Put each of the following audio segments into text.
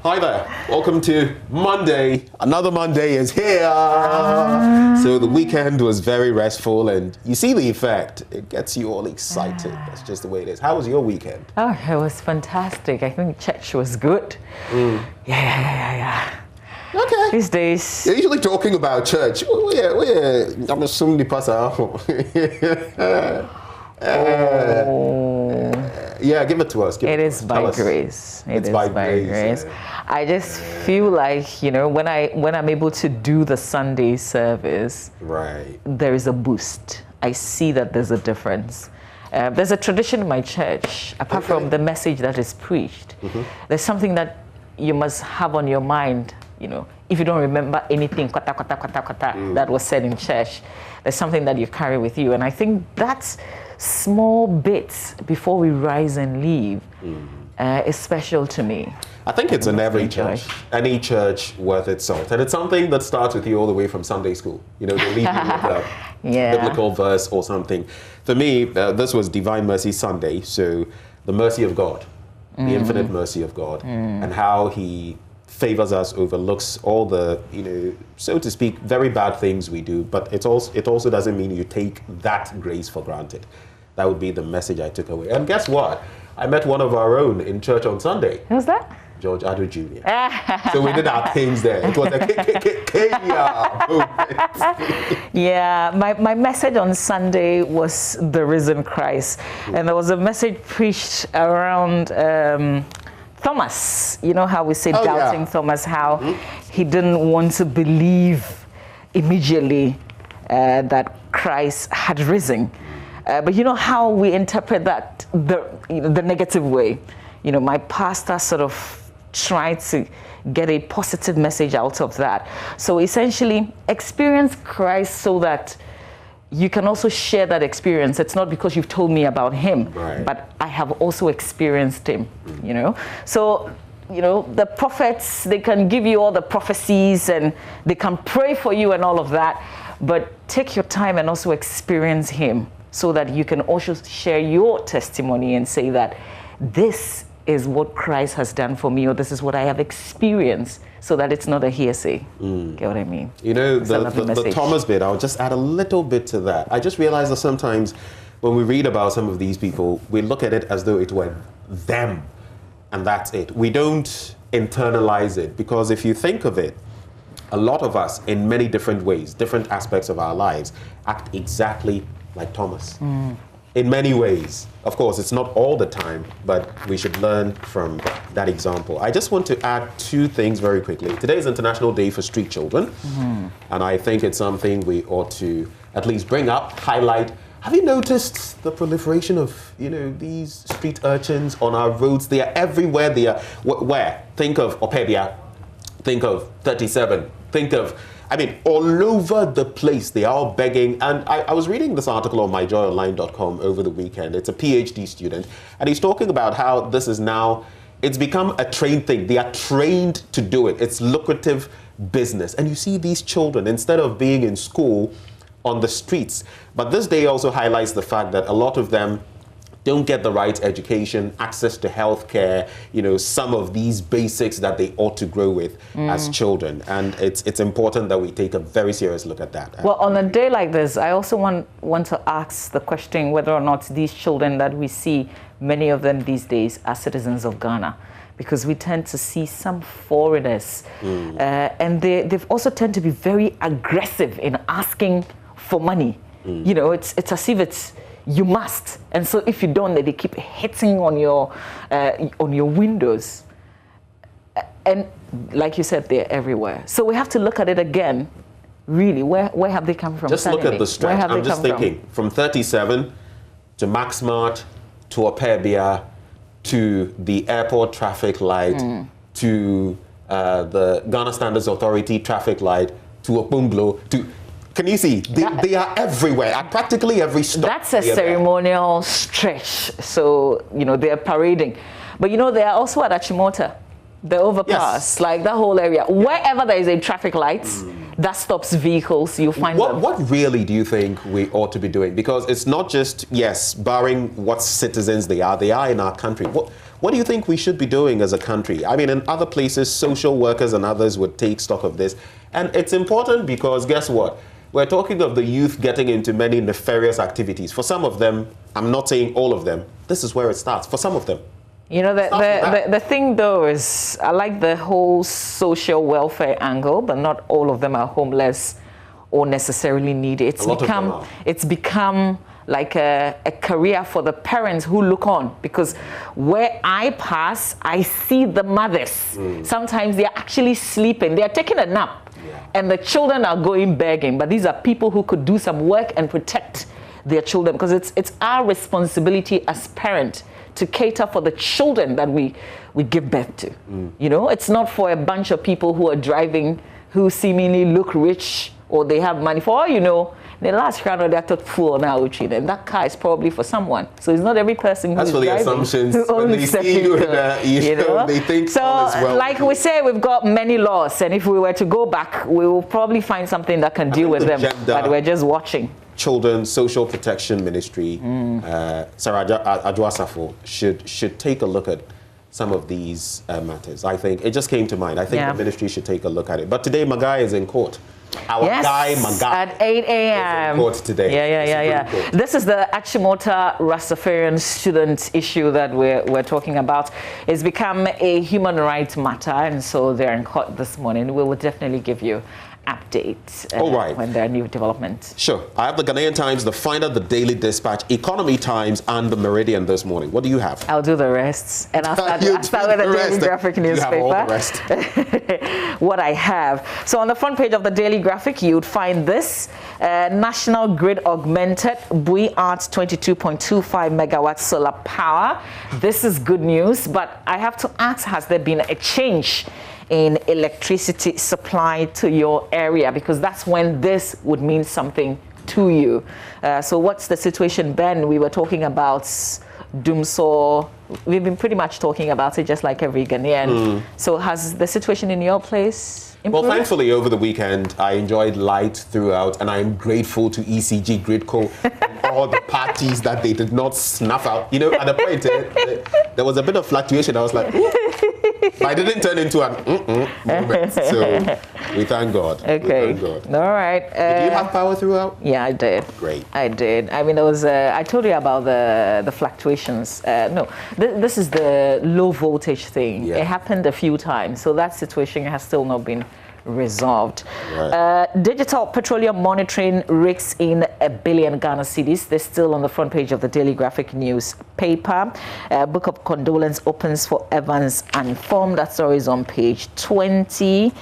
Hi there. Welcome to Monday. Another Monday is here. So the weekend was very restful, and you see the effect. It gets you all excited. That's just the way it is. How was your weekend? Oh, it was fantastic. I think church was good. Yeah. Okay. These days. You're usually talking about church. I'm assuming the pastor. Yeah, give it to us. It is by grace. It is by grace. I just feel like, when I'm able to do the Sunday service, right, there is a boost. I see that there's a difference. There's a tradition in my church, apart from the message that is preached. There's something that you must have on your mind, if you don't remember anything that was said in church. There's something that you carry with you. And I think that's small bits before we rise and leave is special to me. I think it's in every church, any church worth its salt. And it's something that starts with you all the way from Sunday school. They leave you with a biblical verse or something. For me, this was Divine Mercy Sunday. So the mercy of God, the infinite mercy of God, and how he favors us, overlooks all the, so to speak, very bad things we do. But it also doesn't mean you take that grace for granted. That would be the message I took away. And guess what? I met one of our own in church on Sunday. Who's that? George Ado Jr. So we did our things there. It was a Kenya moment. Yeah, my message on Sunday was the risen Christ. And there was a message preached around Thomas. You know how we say doubting Thomas, how he didn't want to believe immediately that Christ had risen. But you know how we interpret that the negative way. My pastor sort of tried to get a positive message out of that. So essentially, experience Christ so that you can also share that experience. It's not because you've told me about him, but I have also experienced him, So, the prophets, they can give you all the prophecies and they can pray for you and all of that, but take your time and also experience him so that you can also share your testimony and say that this is what Christ has done for me, or this is what I have experienced, so that it's not a hearsay. Get what I mean? The Thomas bit, I'll just add a little bit to that. I just realized that sometimes when we read about some of these people, we look at it as though it were them, and that's it. We don't internalize it, because if you think of it, a lot of us, in many different ways, different aspects of our lives, act exactly like Thomas. In many ways. Of course, it's not all the time, but we should learn from that example. I just want to add two things very quickly. Today is International Day for Street Children, and I think it's something we ought to at least bring up, highlight. Have you noticed the proliferation of, these street urchins on our roads? They are everywhere. They are where? Think of Opebia, think of 37, think of all over the place. They are all begging. And I was reading this article on myjoyonline.com over the weekend. It's a PhD student. And he's talking about how this is now, it's become a trained thing. They are trained to do it. It's lucrative business. And you see these children, instead of being in school, on the streets. But this day also highlights the fact that a lot of them don't get the right education, access to healthcare, some of these basics that they ought to grow with as children. And it's important that we take a very serious look at that. Well, on a day like this, I also want to ask the question whether or not these children that we see, many of them these days, are citizens of Ghana. Because we tend to see some foreigners, and they've also tend to be very aggressive in asking for money. It's as if you must, and so if you don't, they keep hitting on your windows, and like you said, they're everywhere. So we have to look at it again. Really, where have they come from? Just look at the stretch. I'm just thinking from 37 to Maxmart to Opebia to the airport traffic light to the Ghana Standards Authority traffic light to Okpunglo to. Can you see? They are everywhere, at practically every stop. That's a ceremonial stretch. So, they are parading. But, they are also at Achimota, the overpass, like that whole area. Wherever there is a traffic light, that stops vehicles. You'll find them. What really do you think we ought to be doing? Because it's not just, yes, barring what citizens they are in our country. What do you think we should be doing as a country? I mean, in other places, social workers and others would take stock of this. And it's important because guess what? We're talking of the youth getting into many nefarious activities. For some of them, I'm not saying all of them, this is where it starts. For some of them. You know, the thing though is, I like the whole social welfare angle, but not all of them are homeless or necessarily need it. It's become like a career for the parents who look on, because where I pass, I see the mothers. Sometimes they're actually sleeping, they're taking a nap, and the children are going begging. But these are people who could do some work and protect their children, because it's our responsibility as parents to cater for the children that we give birth to. You know, it's not for a bunch of people who are driving, who seemingly look rich or they have money. For all you know, the last round of that Kufuor now, and that car is probably for someone. So it's not every person who is driving. That's for the assumptions. When they see you in they think so. All is well. Like we say, we've got many laws, and if we were to go back, we will probably find something that can deal with them. But we're just watching. Children's Social Protection Ministry, Sarah Adwasafo, should take a look at some of these matters. I think it just came to mind. I think the ministry should take a look at it. But today, Magai is in court. Our guy Magai at 8 a.m. in court today. Yeah. This is the Achimota Rastafarian student issue that we're talking about. It's become a human rights matter, and so they're in court this morning. We will definitely give you updates when there are new developments. Sure. I have the Ghanaian Times, the Finder, the Daily Dispatch, Economy Times, and the Meridian this morning. What do you have? I'll do the rest, and I'll start with the Daily Graphic newspaper. You have all the rest. What I have. So on the front page of the Daily Graphic, you'd find this. National Grid Augmented, Bui Arts 22.25 megawatt solar power. This is good news, but I have to ask, has there been a change in electricity supply to your area? Because that's when this would mean something to you. So what's the situation, Ben? We were talking about Dumso. We've been pretty much talking about it just like every Ghanaian. So has the situation in your place improved? Well, thankfully, over the weekend, I enjoyed light throughout, and I'm grateful to ECG Gridco and all the parties that they did not snuff out. You know, at a point, there was a bit of fluctuation. I was like, but I didn't turn into an moment. So we thank God. Okay. We thank God. All right. Did you have power throughout? Yeah, I did. Great. I did. I mean, there was. I told you about the fluctuations. No, this is the low voltage thing. Yeah. It happened a few times, so that situation has still not been resolved. Right. Digital petroleum monitoring rakes in $1 billion Ghana cedis. They're still on the front page of the Daily Graphic newspaper. Book of condolence opens for Evans and Form. That story is on page 20.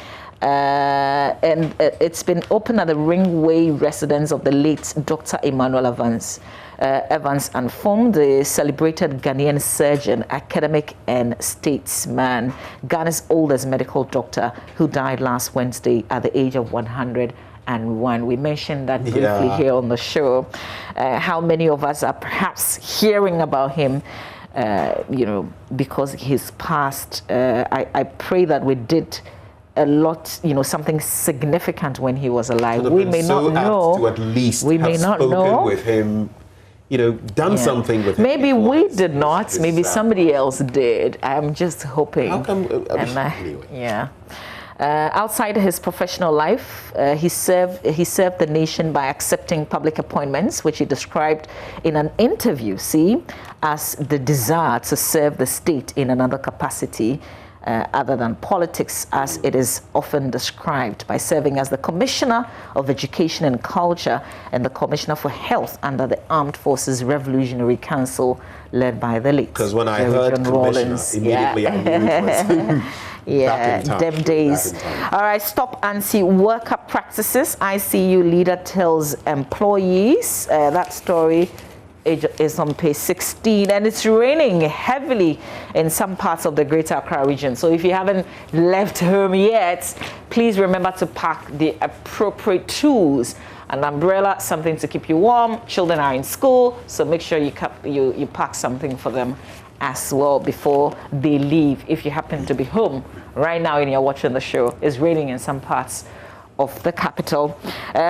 And it's been opened at the Ringway residence of the late Dr. Emmanuel Evans. Evans and Form, the celebrated Ghanaian surgeon, academic and statesman, Ghana's oldest medical doctor, who died last Wednesday at the age of 101. We mentioned that briefly here on the show. How many of us are perhaps hearing about him, because he's passed. I pray that we did a lot, something significant when he was alive. We may not know. To at least we may not know with him. Done something with him. Maybe we did not. Maybe somebody else did. I'm just hoping. How come? Anyway. Outside his professional life, he served the nation by accepting public appointments, which he described in an interview, as the desire to serve the state in another capacity. Other than politics, as it is often described, by serving as the Commissioner of Education and Culture and the Commissioner for Health under the Armed Forces Revolutionary Council, led by the late. Because when I heard Commissioner, immediately I knew it was them days. All right, stop anti-worker practices. ICU leader tells employees. That story is on page 16, and it's raining heavily in some parts of the Greater Accra region. So if you haven't left home yet, please remember to pack the appropriate tools. An umbrella, something to keep you warm. Children are in school, so make sure you pack something for them as well before they leave. If you happen to be home right now and you're watching the show, it's raining in some parts of the capital.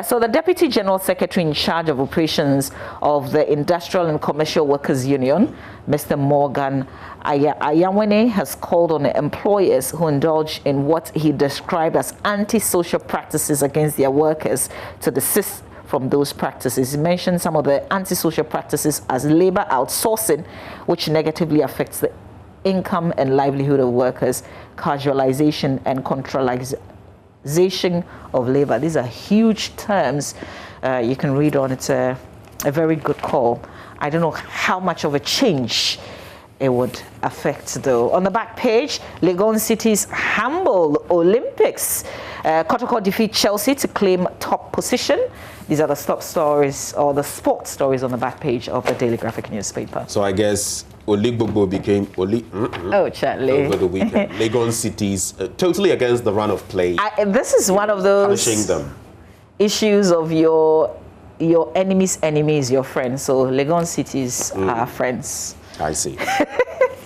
So the Deputy General Secretary in charge of operations of the Industrial and Commercial Workers Union, Mr. Morgan Ayawene, has called on employers who indulge in what he described as antisocial practices against their workers to desist from those practices. He mentioned some of the antisocial practices as labor outsourcing, which negatively affects the income and livelihood of workers, casualization and controlization of labor. These are huge terms. You can read on. It's a very good call. I don't know how much of a change it would affect, though. On the back page, Legon City's humble Olympics. Kotoko defeat Chelsea to claim top position. These are the top stories, or the sports stories, on the back page of the Daily Graphic newspaper. So I guess Oligbobo became Oh, Charlie. over the weekend. Legon City's totally against the run of play. This is one of those punishing them. Issues of your enemy's enemy is your friend. So Legon City's are friends. I see.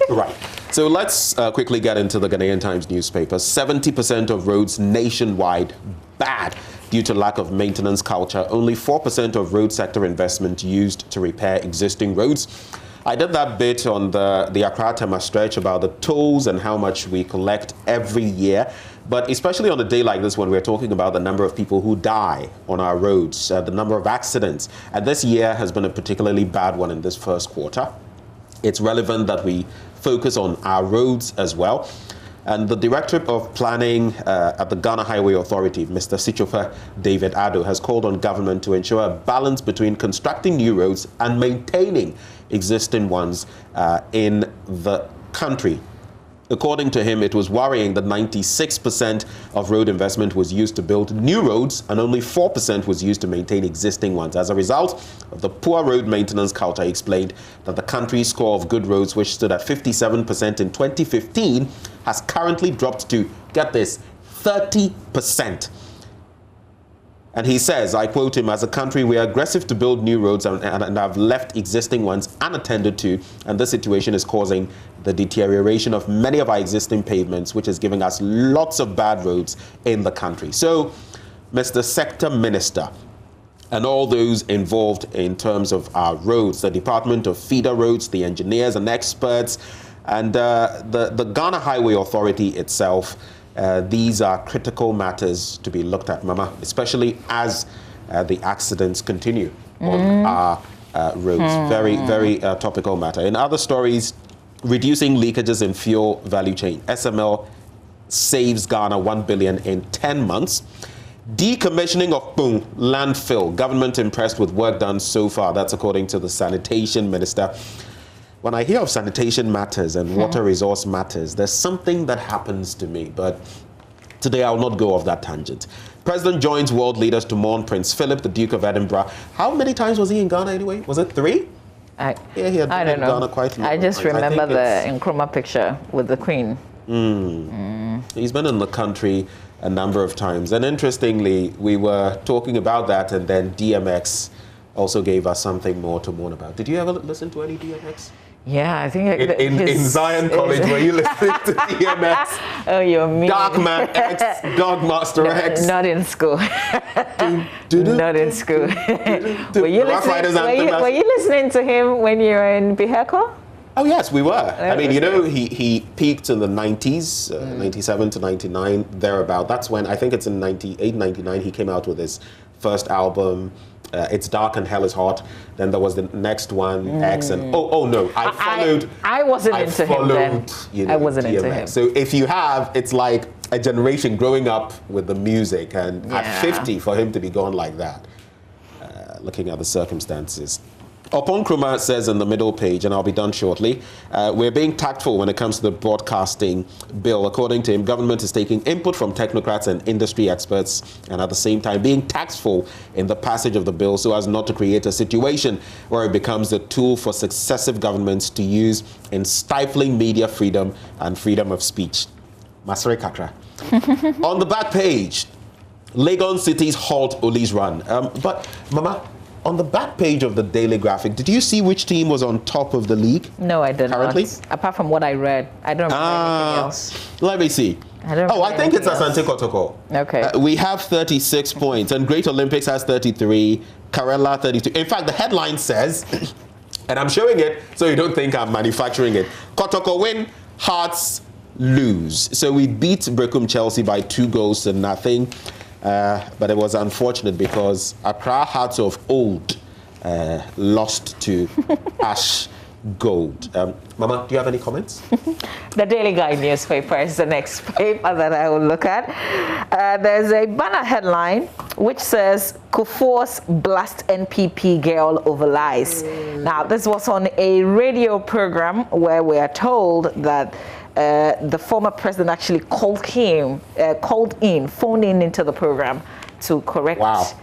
Right. So let's quickly get into the Ghanaian Times newspaper. 70% of roads nationwide bad due to lack of maintenance culture. Only 4% of road sector investment used to repair existing roads. I did that bit on the Accra-Tema stretch about the tolls and how much we collect every year. But especially on a day like this, when we're talking about the number of people who die on our roads, the number of accidents. And this year has been a particularly bad one in this first quarter. It's relevant that we focus on our roads as well. And the Director of Planning at the Ghana Highway Authority, Mr. Sichofa David Addo, has called on government to ensure a balance between constructing new roads and maintaining existing ones in the country. According to him, it was worrying that 96% of road investment was used to build new roads and only 4% was used to maintain existing ones. As a result of the poor road maintenance culture, he explained that the country's score of good roads, which stood at 57% in 2015, has currently dropped to, get this, 30%. And he says, I quote him, as a country, we are aggressive to build new roads and have left existing ones unattended to. And this situation is causing the deterioration of many of our existing pavements, which is giving us lots of bad roads in the country. So, Mr. Sector Minister, and all those involved in terms of our roads, the Department of Feeder Roads, the engineers and experts, and the Ghana Highway Authority itself, these are critical matters to be looked at, Mama, especially as the accidents continue on our roads. Very, very topical matter. In other stories, reducing leakages in fuel value chain. SML saves Ghana 1 billion in 10 months. Decommissioning of landfill. Government impressed with work done so far. That's according to the Sanitation Minister. When I hear of sanitation matters and water resource matters, there's something that happens to me. But today I'll not go off that tangent. President joins world leaders to mourn Prince Philip, the Duke of Edinburgh. How many times was he in Ghana anyway? Was it 3? I don't know. Ghana quite I just remember the Nkrumah picture with the Queen. He's been in the country a number of times. And interestingly, we were talking about that, and then DMX also gave us something more to mourn about. Did you ever listen to any DMX? Yeah, I think in Zion College, were you listening to DMX? Oh, you're mean. Darkman X, Dogmaster X. Not in school. Not in school. Were you listening to him when you were in Biheko? Oh, yes, we were. I mean, you know, he peaked in the 90s, 97 to 99, thereabout. That's when, I think it's in 98, 99, he came out with his first album. It's Dark and Hell is Hot. Then there was the next one, X, and oh no, I wasn't into him then. You know, I wasn't DMX. into him. So if you have, it's like a generation growing up with the music, and at 50 for him to be gone like that, looking at the circumstances. Upon Nkrumah says in the middle page, and I'll be done shortly, we're being tactful when it comes to the broadcasting bill. According to him, government is taking input from technocrats and industry experts, and at the same time being tactful in the passage of the bill so as not to create a situation where it becomes a tool for successive governments to use in stifling media freedom and freedom of speech. Masere Kakra. On the back page, Legon City's halt Oli's run. But, Mama, on the back page of the Daily Graphic, did you see which team was on top of the league? No, I did currently? not. Apart from what I read, I don't remember anything else. Let me see. I think it's Asante Kotoko. Okay. We have 36 points, and Great Olympics has 33, Karela 32. In fact, the headline says, and I'm showing it so you don't think I'm manufacturing it, Kotoko win, Hearts lose. So we beat Brekum Chelsea by 2-0. But it was unfortunate because Accra Hearts of old lost to Ash Gold. Mama, do you have any comments? The Daily Guide newspaper is the next paper that I will look at. There's a banner headline which says, Kufuor's blast NPP girl over lies. Now, this was on a radio program where we are told that the former president actually phoned in into the program to correct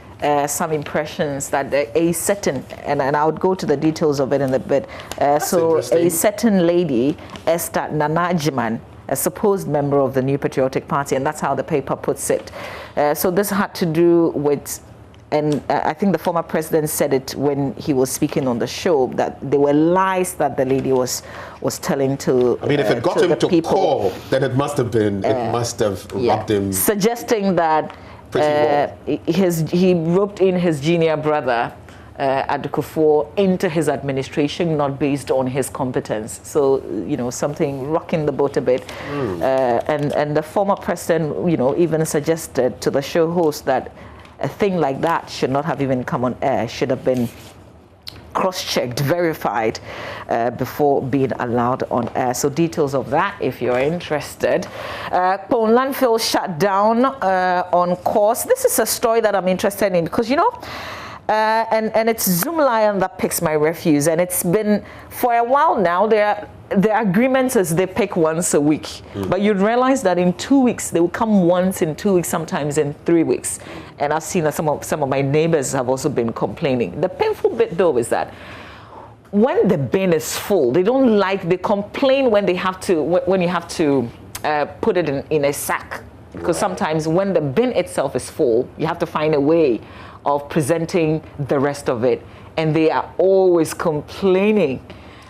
some impressions that a certain, and I would go to the details of it in a bit. So a certain lady, Esther Nanajiman, a supposed member of the New Patriotic Party, and that's how the paper puts it. So this had to do with, and I think the former president said it when he was speaking on the show, that there were lies that the lady was telling to. I mean, if it got him to call, then it must have been. It must have rubbed him. Suggesting that he roped in his junior brother, Kufuor, into his administration, not based on his competence. So, something rocking the boat a bit. And the former president, even suggested to the show host that a thing like that should not have even come on air, should have been cross-checked, verified before being allowed on air. So details of that, if you're interested. Pone landfill shut down on course. This is a story that I'm interested in because, and it's Zoom Lion that picks my refuse, and it's been for a while now. The agreement is they pick once a week, but you'd realize that in 2 weeks they will come once in 2 weeks, sometimes in 3 weeks. And I've seen that some of my neighbors have also been complaining. The painful bit though is that when the bin is full, they complain when you have to put it in a sack, because sometimes when the bin itself is full, you have to find a way of presenting the rest of it, and they are always complaining.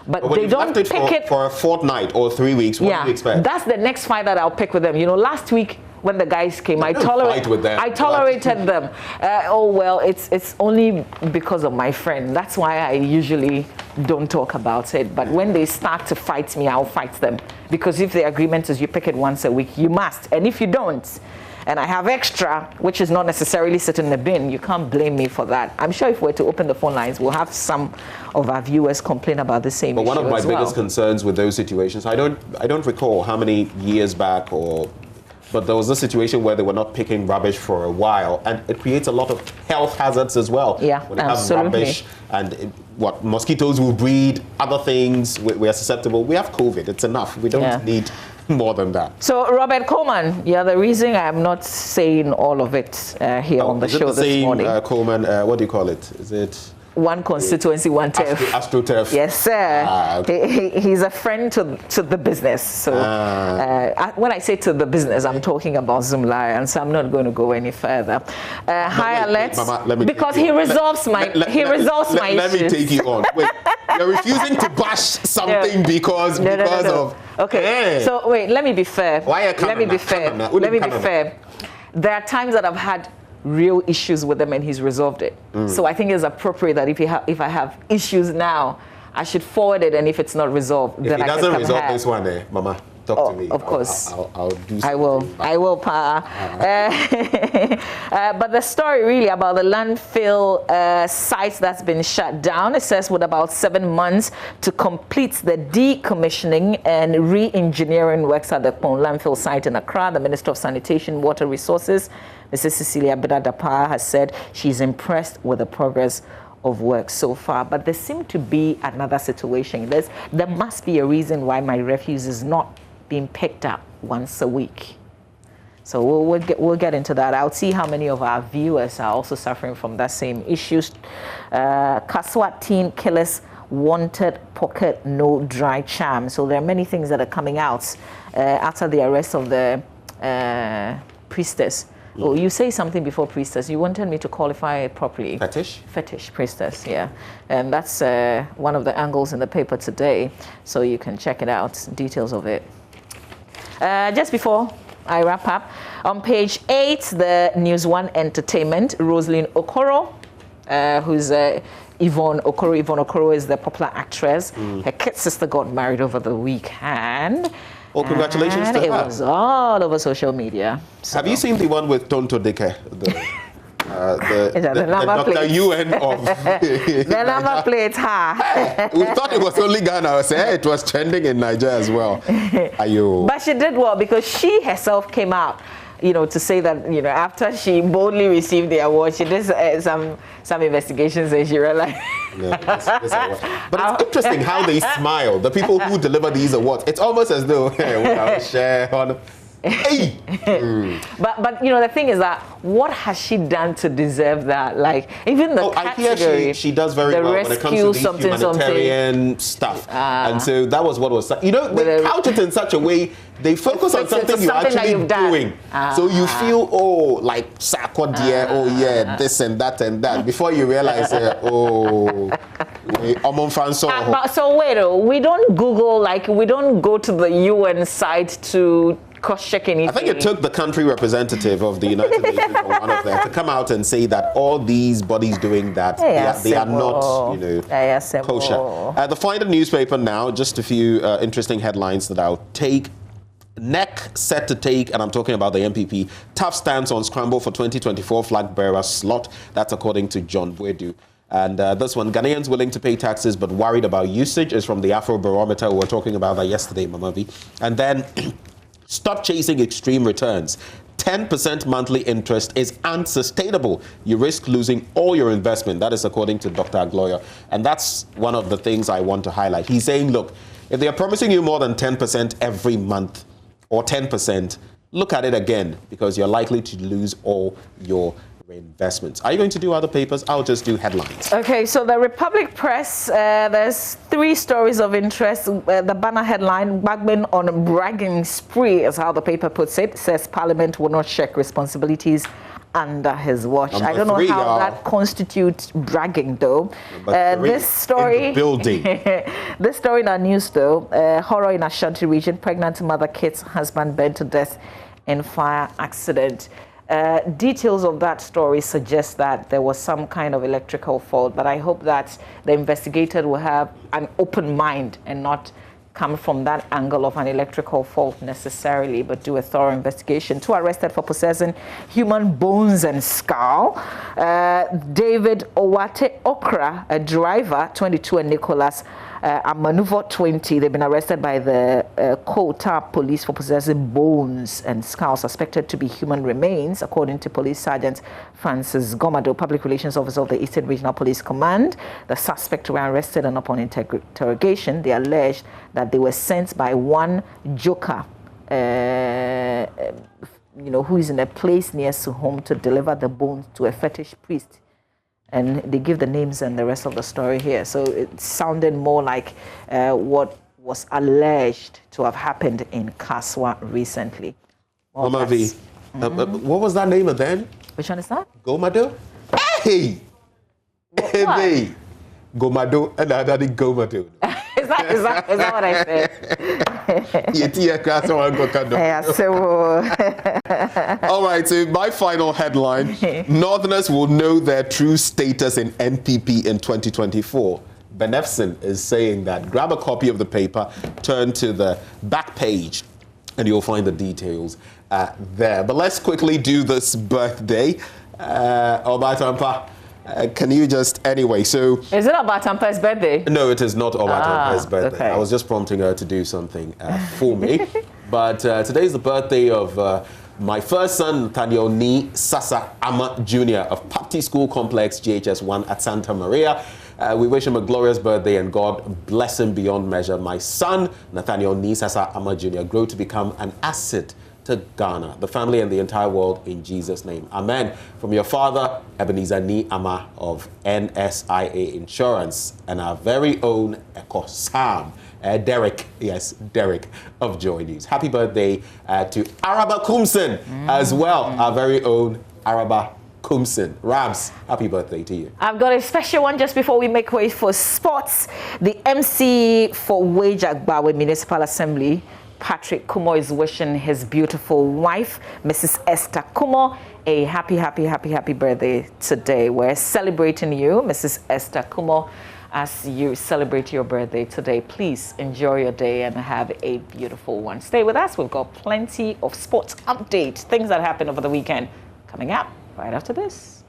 But they don't pick it for a fortnight or 3 weeks. What do you expect? That's the next fight that I'll pick with them. Last week when the guys came, I tolerated them. It's only because of my friend. That's why I usually don't talk about it. But when they start to fight me, I'll fight them. Because if the agreement is you pick it once a week, you must. And if you don't, and I have extra, which is not necessarily sitting in the bin, you can't blame me for that. I'm sure if we're to open the phone lines, we'll have some of our viewers complain about the same issue. But one of my biggest concerns with those situations, I don't recall how many years back but there was a situation where they were not picking rubbish for a while, and it creates a lot of health hazards as well. Yeah, when you have rubbish, and mosquitoes will breed, other things, we are susceptible. We have COVID, it's enough. We don't need more than that. So, Robert Coleman, the reason I'm not saying all of it here on the show this morning. Coleman, what do you call it? Is it? One constituency, one turf. AstroTurf. Yes, sir. Okay. He's a friend to the business. So when I say to the business, I'm talking about Zoom Lion, so I'm not going to go any further. High alert, because he resolves my issues. Let me take you on. Wait, you're refusing to bash something because of... Okay, so wait, let me be fair. Let me be fair. There are times that I've had real issues with them and he's resolved it. So I think it's appropriate that if I have issues now, I should forward it, and if it's not resolved, then I can come. If he doesn't resolve this one, Mama, talk to me. Of course. I'll do something. I will, Pa. But the story really about the landfill site that's been shut down, it says with about 7 months to complete the decommissioning and re-engineering works at the Pone landfill site in Accra. The Minister of Sanitation and Water Resources, Mrs. Cecilia Bedadapa, has said she's impressed with the progress of work so far. But there seems to be another situation. There must be a reason why my refuse is not being picked up once a week. So we'll get into that. I'll see how many of our viewers are also suffering from that same issues. Kaswat teen killers wanted pocket no dry charm. So there are many things that are coming out after the arrest of the priestess. Oh, you say something before priestess. You wanted me to qualify it properly. Fetish priestess, yeah. And that's one of the angles in the paper today. So you can check it out, details of it. Just before I wrap up. On page 8, the News 1 Entertainment, Rosalyn Okoro, who's Yvonne Okoro. Yvonne Okoro is the popular actress. Her kid sister got married over the weekend. Well, congratulations to her. It was all over social media. So. Have you seen the one with Tonto Dike? The number Dr. UN of... the number plate, We thought it was only Ghana. I said it was trending in Nigeria as well. But she did well because she herself came out, to say that, after she boldly received the award, she did some investigations and she realized. But it's interesting how they smile. The people who deliver these awards, it's almost as though, we'll share on. Hey. But the thing is that what has she done to deserve that? Like even the category, I hear she does very well when it comes to these humanitarian stuff, and so that was what was. They couch it in such a way. They focus on something you're actually doing, so you feel like Sakodia, this and that, before you realize so wait, we don't Google, we don't go to the UN site to cross-check anything. I think it took the country representative of the United Nations or one of them to come out and say that all these bodies doing that, they are not, kosher. The final newspaper now, just a few interesting headlines that I'll take. NEC set to take, and I'm talking about the NPP, tough stance on scramble for 2024 flag bearer slot. That's according to John Bwedu. And this one, Ghanaians willing to pay taxes but worried about usage, is from the Afro Barometer. We were talking about that yesterday, Mamavi. And then, stop chasing extreme returns. 10% monthly interest is unsustainable. You risk losing all your investment. That is according to Dr. Agloya. And that's one of the things I want to highlight. He's saying, look, if they are promising you more than 10% every month, or 10%, look at it again, because you're likely to lose all your investments. Are you going to do other papers? I'll just do headlines. Okay, so the Republic Press, there's 3 stories of interest. The banner headline, Bagman on bragging spree, is how the paper puts it. Says Parliament will not shirk responsibilities under his watch. I don't know how that constitutes bragging, though. This story, building. This story in our news, though, horror in Ashanti region, pregnant mother kid's husband burned to death in fire accident. Details of that story suggest that there was some kind of electrical fault, but I hope that the investigator will have an open mind and not come from that angle of an electrical fault necessarily, but do a thorough investigation. 2 arrested for possessing human bones and skull. David Owate Okra, a driver, 22, and Nicholas Amanuvo, 20. They've been arrested by the Kota police for possessing bones and skulls suspected to be human remains, according to Police Sergeant Francis Gomado, Public Relations Officer of the Eastern Regional Police Command. The suspects were arrested, and upon interrogation, they alleged that they were sent by one Joker, who is in a place near Suhom, to deliver the bones to a fetish priest. And they give the names and the rest of the story here. So it sounded more like what was alleged to have happened in Kaswa recently. Mama V, what was that name then? Which one is that? Gomado? Hey! Hey! Gomado, and I did Gomado. Is that what I said? All right, so my final headline, Northerners will know their true status in NPP in 2024. Benefson is saying that. Grab a copy of the paper, turn to the back page, and you'll find the details there. But let's quickly do this birthday. Obatampa. Can you just, anyway, so... Is it Obatampa's birthday? No, it is not Obatampa's birthday. Okay. I was just prompting her to do something for me. But today is the birthday of my first son, Nathaniel Ni Sasa Ama Jr. of Papti School Complex, GHS1 at Santa Maria. We wish him a glorious birthday and God bless him beyond measure. My son, Nathaniel Ni Sasa Ama Jr., grow to become an asset to Ghana, the family, and the entire world, in Jesus' name. Amen. From your father, Ebenezer Ni Ama of NSIA Insurance, and our very own Eko Sam, Derek, yes, Derek of JoyNews. Happy birthday to Araba Kumsen as well, our very own Araba Kumsen. Rabs, happy birthday to you. I've got a special one just before we make way for sports. The MC for Wage Agbawe Municipal Assembly Patrick Kufuor is wishing his beautiful wife, Mrs. Esther Kufuor, a happy birthday today. We're celebrating you, Mrs. Esther Kufuor. As you celebrate your birthday today, please enjoy your day and have a beautiful one. Stay with us. We've got plenty of sports updates, things that happened over the weekend, coming up right after this.